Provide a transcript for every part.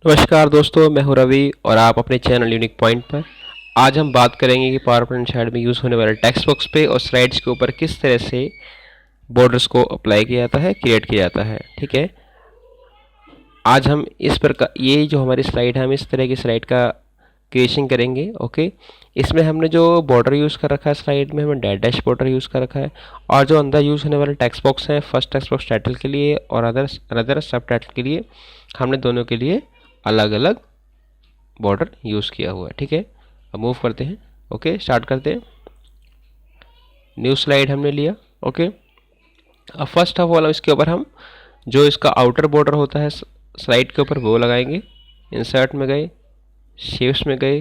नमस्कार दोस्तों, मैं हूं रवि और आप अपने चैनल यूनिक पॉइंट पर। आज हम बात करेंगे कि पावर पॉइंट साइड में यूज़ होने वाले टेक्स्ट बॉक्स पे और स्लाइड्स के ऊपर किस तरह से बॉर्डर्स को अप्लाई किया जाता है, क्रिएट किया जाता है। ठीक है, आज हम इस प्रकार ये जो हमारी स्लाइड है, हम इस तरह की स्लाइड का क्रिएशन करेंगे। ओके, इसमें हमने जो बॉर्डर यूज़ कर रखा है स्लाइड में, हमने डैश बॉर्डर यूज़ कर रखा है। और जो अंदर यूज़ होने वाले टेक्स्ट बॉक्स हैं, फर्स्ट टेक्स्ट बॉक्स टाइटल के लिए और अदर सब टाइटल के लिए, हमने दोनों के लिए अलग अलग बॉर्डर यूज़ किया हुआ है। ठीक है, अब मूव करते हैं। ओके, स्टार्ट करते हैं। न्यू स्लाइड हमने लिया। ओके, अब फर्स्ट ऑफ ऑल इसके ऊपर हम जो इसका आउटर बॉर्डर होता है स्लाइड के ऊपर वो लगाएंगे। इंसर्ट में गए, शेप्स में गए।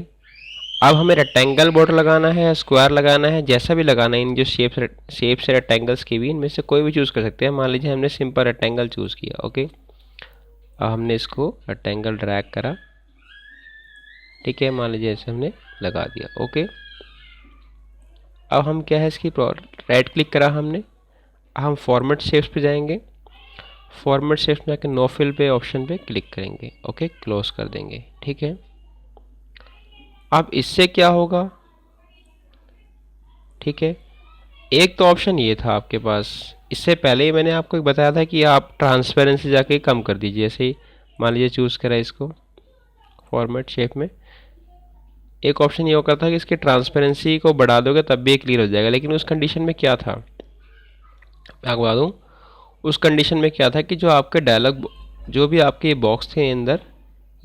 अब हमें रेक्टेंगल बॉर्डर लगाना है, स्क्वायर लगाना है, जैसा भी लगाना है। इन जो शेप्स रेक्टेंगल्स की भी इनमें से कोई भी चूज़ कर सकते हैं। मान लीजिए हमने सिंपल रेक्टेंगल चूज़ किया। ओके, अब हमने इसको रेक्टेंगल ड्रैग करा। ठीक है, मान लीजिए ऐसे हमने लगा दिया। ओके, अब हम क्या है, इसकी राइट क्लिक करा हमने। हम फॉर्मेट शेप्स पे जाएंगे। फॉर्मेट शेप्स में आके नो फिल पे ऑप्शन पे क्लिक करेंगे। ओके, क्लोज कर देंगे। ठीक है, अब इससे क्या होगा। ठीक है, एक तो ऑप्शन ये था आपके पास। इससे पहले ही मैंने आपको बताया था कि आप ट्रांसपेरेंसी जाके कम कर दीजिए। ऐसे ही मान लीजिए चूज़ करा इसको फॉर्मेट शेप में। एक ऑप्शन ये होगा था कि इसकी ट्रांसपेरेंसी को बढ़ा दोगे तब भी क्लियर हो जाएगा, लेकिन उस कंडीशन में क्या था मैं आपको बता दूँ। उस कंडीशन में क्या था कि जो आपके डायलॉग, जो भी आपके बॉक्स थे अंदर,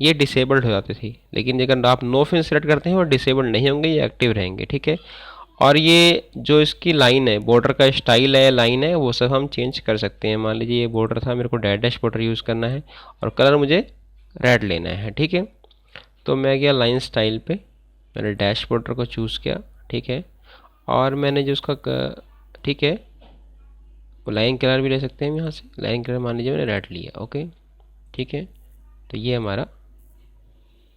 ये डिसेबल्ड हो जाते थे। लेकिन अगर आप नो फिल सेलेक्ट करते हैं वो डिसेबल्ड नहीं होंगे, ये एक्टिव रहेंगे। ठीक है, और ये जो इसकी लाइन है, बॉर्डर का स्टाइल है, लाइन है, वो सब हम चेंज कर सकते हैं। मान लीजिए ये बॉर्डर था, मेरे को डैश बॉर्डर यूज़ करना है और कलर मुझे रेड लेना है। ठीक है, तो मैं गया लाइन स्टाइल पे, मैंने डैश बॉर्डर को चूज़ किया। ठीक है, और मैंने जो उसका ठीक है, वो लाइन कलर भी ले सकते हैं हम यहाँ से। लाइन कलर मान लीजिए मैंने रेड लिया। ओके, ठीक है, तो ये हमारा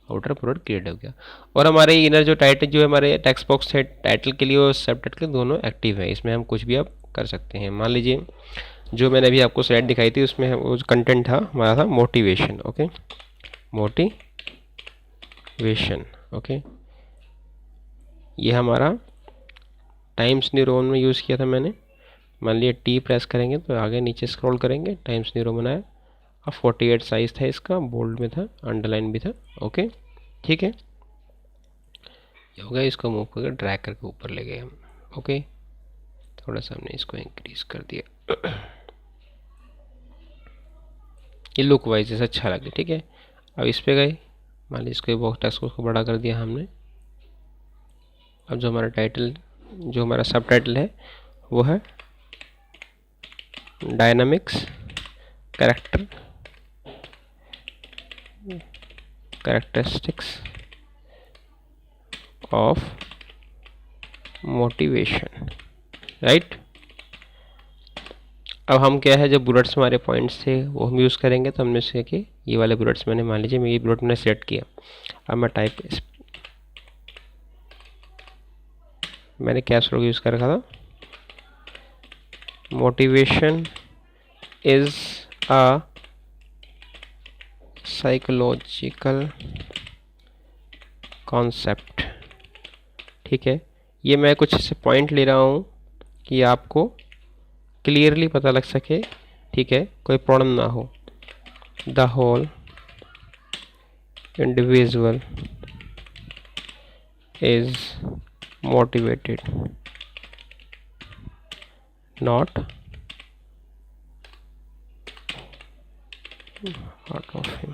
आउटर बॉर्डर क्रिएट हो गया। और हमारे इनर जो टाइटल, जो हमारे टेक्स्ट बॉक्स है, टाइटल के लिए और सब टाइटल दोनों एक्टिव है। इसमें हम कुछ भी आप कर सकते हैं। मान लीजिए जो मैंने अभी आपको स्लाइड दिखाई थी, उसमें वो कंटेंट था हमारा था मोटिवेशन। Okay, motivation. ओके, ये हमारा टाइम्स न्यू रोमन में यूज़ किया था मैंने। मान लिया टी प्रेस करेंगे तो आगे नीचे स्क्रॉल करेंगे, टाइम्स न्यू रोमन आया। अब 48 साइज़ था इसका, बोल्ड में था, अंडरलाइन भी था। ओके, ठीक है, ये हो गया। इसको मूव करके ड्रैग करके ऊपर ले गए हम। ओके, थोड़ा सा हमने इसको इंक्रीज कर दिया, ये लुक वाइज जैसा अच्छा लगे। ठीक है, अब इस पे गए, मान लीजिए इसको बॉक्स टेक्स्ट को बड़ा कर दिया हमने। अब जो हमारा टाइटल, जो हमारा सब टाइटल है, वो है dynamics characteristics of motivation. Right, अब हम क्या है, जो बुलेट्स हमारे पॉइंट्स थे वो हम यूज़ करेंगे। तो हमने से कि ये वाले बुलेट्स मैंने, मान लीजिए मैं ये बुलेट मैंने सेलेक्ट किया। अब मैं मैंने कैप्स लॉक यूज़ कर रखा था। Motivation is a psychological concept. ठीक है, ये मैं कुछ से पॉइंट ले रहा हूँ कि आपको क्लियरली पता लग सके। ठीक है, कोई प्रॉब्लम ना हो। The whole individual is motivated, not out of him.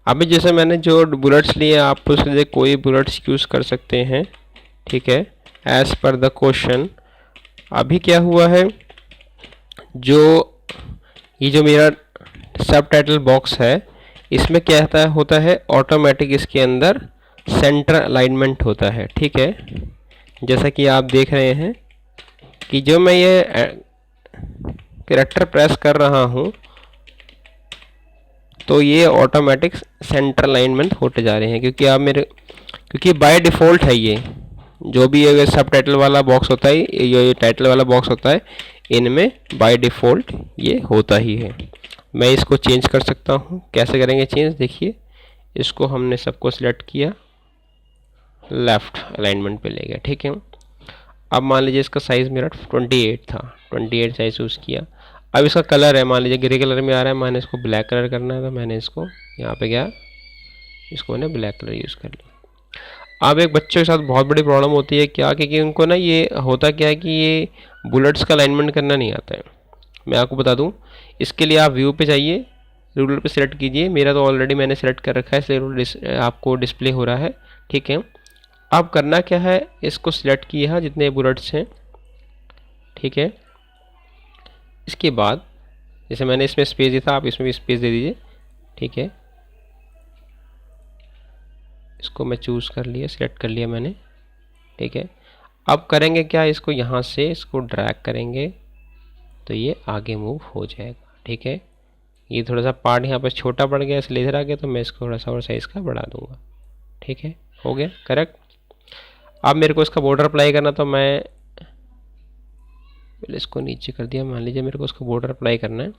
अभी जैसे मैंने जो बुलेट्स लिए, आप उससे कोई बुलेट्स यूज़ कर सकते हैं। ठीक है, एज पर द क्वेश्चन। अभी क्या हुआ है, जो ये जो मेरा सब टाइटल बॉक्स है, इसमें क्या होता है ऑटोमेटिक इसके अंदर सेंटर अलाइनमेंट होता है। ठीक है, जैसा कि आप देख रहे हैं कि जो मैं ये कैरेक्टर प्रेस कर रहा हूँ तो ये ऑटोमेटिक सेंटर अलाइनमेंट होते जा रहे हैं, क्योंकि बाय डिफ़ॉल्ट है ये जो भी ये सब टाइटल वाला बॉक्स होता है, ये टाइटल वाला बॉक्स होता है, इनमें बाय डिफ़ॉल्ट ये होता ही है। मैं इसको चेंज कर सकता हूँ। कैसे करेंगे चेंज, देखिए इसको हमने सबको सिलेक्ट किया, लेफ़्ट अलाइनमेंट पे ले गया, ठीक है। अब मान लीजिए इसका साइज़ मेरा 28 था, 28 साइज चूज़ किया। अब इसका कलर है, मान लीजिए ग्रे कलर में आ रहा है, मैंने इसको ब्लैक कलर करना है, तो मैंने इसको यहाँ पे गया, इसको मैंने ब्लैक कलर यूज़ कर लिया। अब एक बच्चों के साथ बहुत बड़ी प्रॉब्लम होती है क्या, क्योंकि उनको ना ये होता क्या है कि ये बुलेट्स का अलाइनमेंट करना नहीं आता है। मैं आपको बता दूं, इसके लिए आप व्यू पे जाइए, रूलर पे सिलेक्ट कीजिए। मेरा तो ऑलरेडी मैंने सेलेक्ट कर रखा है, इसलिए रूलर आपको डिस्प्ले हो रहा है, ठीक है। अब करना क्या है, इसको सिलेक्ट किया है जितने बुलेट्स हैं, ठीक है। इसके बाद जैसे मैंने इसमें स्पेस दिया था, आप इसमें भी स्पेस दे दीजिए, ठीक है। इसको मैं चूज़ कर लिया, सिलेक्ट कर लिया मैंने, ठीक है। अब करेंगे क्या, इसको यहाँ से इसको ड्रैग करेंगे तो ये आगे मूव हो जाएगा, ठीक है। ये थोड़ा सा पार्ट यहाँ पर छोटा पड़ गया इसलिए इधर आ गया, तो मैं इसको थोड़ा सा और साइज़ का बढ़ा दूंगा, ठीक है। हो गया करेक्ट। अब मेरे को इसका बॉर्डर अप्लाई करना, तो मैं पहले इसको नीचे कर दिया। मान लीजिए मेरे को इसको बॉर्डर अप्लाई करना है,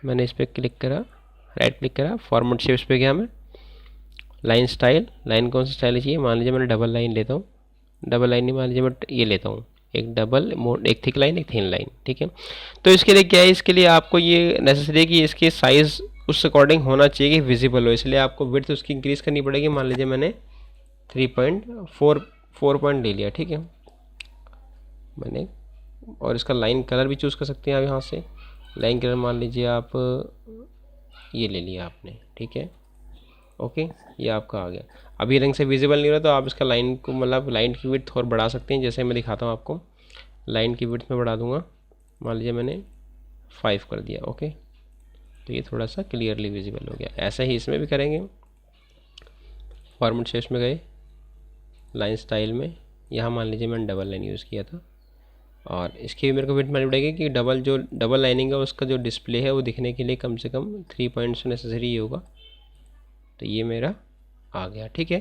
मैंने इस पर क्लिक करा, राइट क्लिक करा, फॉर्मेट शेप्स पे गया मैं, लाइन स्टाइल, लाइन कौन सा स्टाइल चाहिए, मान लीजिए मैंने डबल लाइन लेता हूँ, डबल लाइन नहीं, मान लीजिए मैं ये लेता हूँ, एक डबल एक थिक लाइन, एक थिन लाइन, ठीक है। तो इसके लिए क्या है, इसके लिए आपको ये नेसेसरी है कि इसके साइज़ उस अकॉर्डिंग होना चाहिए कि विजिबल हो, इसलिए आपको विड्थ उसकी इंक्रीज़ करनी पड़ेगी। मान लीजिए मैंने 3.4 पॉइंट ले लिया, ठीक है मैंने। और इसका लाइन कलर भी चूज़ कर सकते हैं आप यहाँ से, लाइन कलर मान लीजिए आप ये ले लिया आपने, ठीक है ओके, ये आपका आ गया। अभी रंग से विजिबल नहीं हो रहा, तो आप इसका लाइन को मतलब लाइन की विड्थ और बढ़ा सकते हैं, जैसे मैं दिखाता हूँ आपको। लाइन की विड्थ में बढ़ा दूंगा, मान लीजिए मैंने 5 कर दिया, ओके, तो ये थोड़ा सा क्लियरली विजिबल हो गया। ऐसा ही इसमें भी करेंगे। फॉर्मेट शेप्स में गए, लाइन स्टाइल में, यहाँ मान लीजिए मैंने डबल लाइन यूज़ किया था, और इसकी भी मेरे को विड्थ मालूम पड़ेगी कि डबल लाइनिंग है उसका जो डिस्प्ले है वो दिखने के लिए कम से कम 3 पॉइंट्स नेसेसरी होगा। तो ये मेरा आ गया, ठीक है।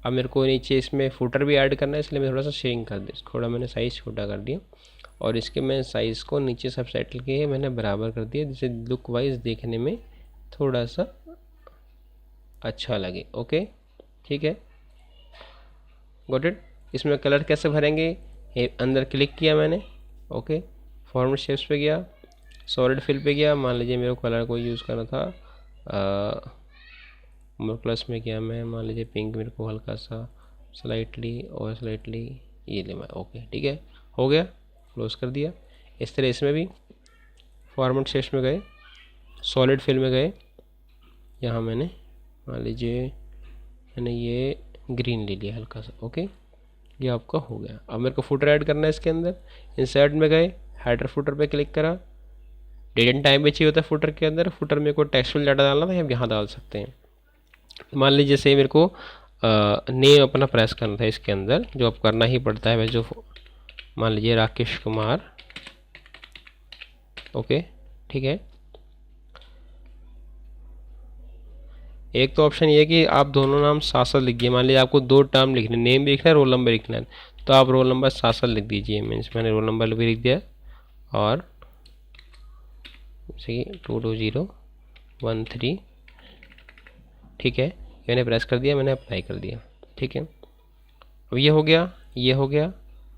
अब मेरे को नीचे इसमें फुटर भी ऐड करना है, इसलिए मैं थोड़ा सा शेयरिंग कर दिया, थोड़ा मैंने साइज़ छोटा कर दिया, और इसके मैं साइज़ को नीचे सब सेटल के मैंने बराबर कर दिया, जिससे लुक वाइज देखने में थोड़ा सा अच्छा लगे, ओके ठीक है, गॉट इट। इसमें कलर कैसे भरेंगे, अंदर क्लिक किया मैंने, ओके, फॉर्मेट शेप्स पे गया, सॉलिड फिल पे गया, मान लीजिए मेरे को कलर को यूज़ करना था प्लस में गया मैं, मान लीजिए पिंक मेरे को हल्का सा स्लाइटली और स्लाइटली ये ले मैं, ओके ठीक है, हो गया, क्लोज कर दिया। इस तरह इसमें भी फॉर्मेट शेप्स में गए, सॉलिड फिल में गए, यहाँ मैंने मान लीजिए मैंने ये ग्रीन ले लिया हल्का सा, ओके, ये आपका हो गया। अब मेरे को फुटर ऐड करना है इसके अंदर, इंसर्ट में गए, हेडर फुटर पे क्लिक करा, डेट एंड टाइम भी चाहिए होता है फुटर के अंदर, फुटर में को टेक्सचुअल डाटा डालना था, हम यहाँ डाल सकते हैं। मान लीजिए जैसे मेरे को नेम अपना प्रेस करना था इसके अंदर, जो अब करना ही पड़ता है वैसे, जो मान लीजिए राकेश कुमार, ओके ठीक है। एक तो ऑप्शन ये है कि आप दोनों नाम साथ साथ लिखिए, मान लीजिए आपको 2 टर्म लिखने, नेम भी लिखना है, रोल नंबर लिखना है, तो आप रोल नंबर साथ साथ लिख दीजिए। मैंने रोल नंबर भी लिख दिया, और जैसे कि 22013, ठीक है, मैंने प्रेस कर दिया, मैंने अप्लाई कर दिया, ठीक है। अब ये हो गया, ये हो गया।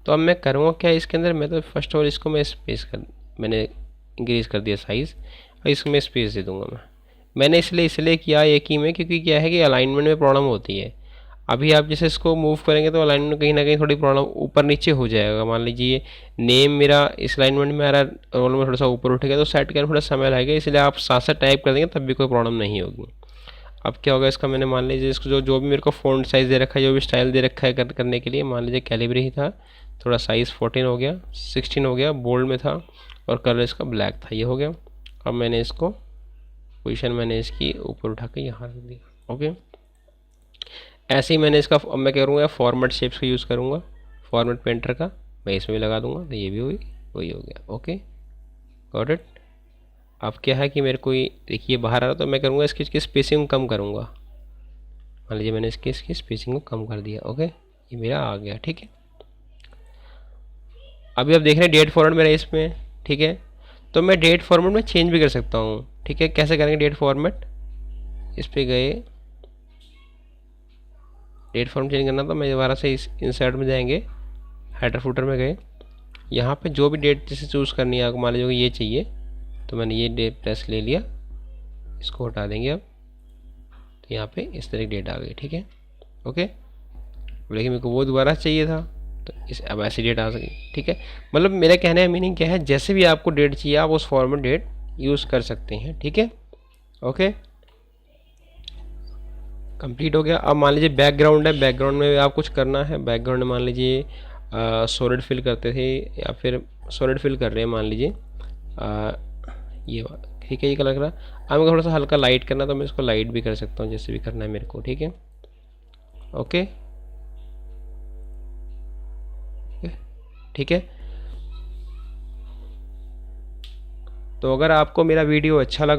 तो अब मैं करूँगा क्या इसके अंदर, मैं तो फर्स्ट ऑफ ऑल इसको मैं स्पेस कर, मैंने इंक्रीज़ कर दिया साइज़, और इसको मैं स्पेस दे दूँगा। मैंने इसलिए किया एक ही में, क्योंकि क्या है कि अलाइनमेंट में प्रॉब्लम होती है। अभी आप जैसे इसको मूव करेंगे तो अलाइनमेंट कहीं ना कहीं थोड़ी प्रॉब्लम ऊपर नीचे हो जाएगा। मान लीजिए नेम मेरा इस अलाइनमेंट में आ रहा है, रोल में थोड़ा सा ऊपर उठेगा, तो सेट करने थोड़ा समय लगेगा, इसलिए आप साथ साथ टाइप कर देंगे तब भी कोई प्रॉब्लम नहीं होगी। अब क्या होगा इसका, मैंने मान लीजिए इसको जो भी मेरे को फ़ॉन्ट साइज़ दे रखा है, जो भी स्टाइल दे रखा है करने के लिए, मान लीजिए कैलिब्री ही था, थोड़ा साइज़ 14 हो गया, 16 हो गया, बोल्ड में था, और कलर इसका ब्लैक था, ये हो गया। अब मैंने इसको पोजीशन मैंने इसकी ऊपर उठा के यहाँ रख दिया, ओके। ऐसे ही मैंने इसका अब मैं करूँगा फॉर्मेट शेप्स का यूज़ करूँगा, फॉर्मेट पेंटर का मैं इसमें भी लगा दूँगा, तो ये भी वही हो गया, ओके गॉट इट। अब क्या है कि मेरे को देखिए बाहर आ रहा, तो मैं करूँगा इसकी स्पेसिंग कम करूँगा, मान लीजिए मैंने इसकी स्पेसिंग को कम कर दिया, ओके, ये मेरा आ गया, ठीक है। अभी आप देख रहे हैं डेट फॉरवर्ड मेरा इसमें, ठीक है। तो मैं डेट फॉर्मेट में चेंज भी कर सकता हूँ। ठीक है, कैसे करेंगे डेट फॉर्मेट, इस पर गए, डेट फॉर्मेट चेंज करना तो मैं दोबारा से इस इंसर्ट में जाएंगे, हेडर फुटर में गए, यहाँ पे जो भी डेट जैसे चूज़ करनी है आपको, मान लीजिए ये चाहिए तो मैंने ये डेट प्लस ले लिया, इसको हटा देंगे अब, तो यहाँ पे इस तरह की डेट आ गई। ठीक है, ओके। लेकिन मेरे को वो दोबारा चाहिए था तो इस अब ऐसी डेट आ सकी। ठीक है, मतलब मेरा कहने का मीनिंग क्या है, जैसे भी आपको डेट चाहिए आप उस फॉर्मेट डेट यूज़ कर सकते हैं। ठीक है, ओके, कंप्लीट हो गया। अब मान लीजिए बैकग्राउंड है, बैकग्राउंड में आप कुछ करना है, बैकग्राउंड में मान लीजिए सॉलिड फिल करते थे या फिर सॉलिड फिल कर रहे हैं मान लीजिए ये, ठीक है, ये कलर करा। अब मैं थोड़ा सा हल्का लाइट करना तो मैं इसको लाइट भी कर सकता हूँ, जैसे भी करना है मेरे को। ठीक है, ओके, ठीक है। तो अगर आपको मेरा वीडियो अच्छा लगा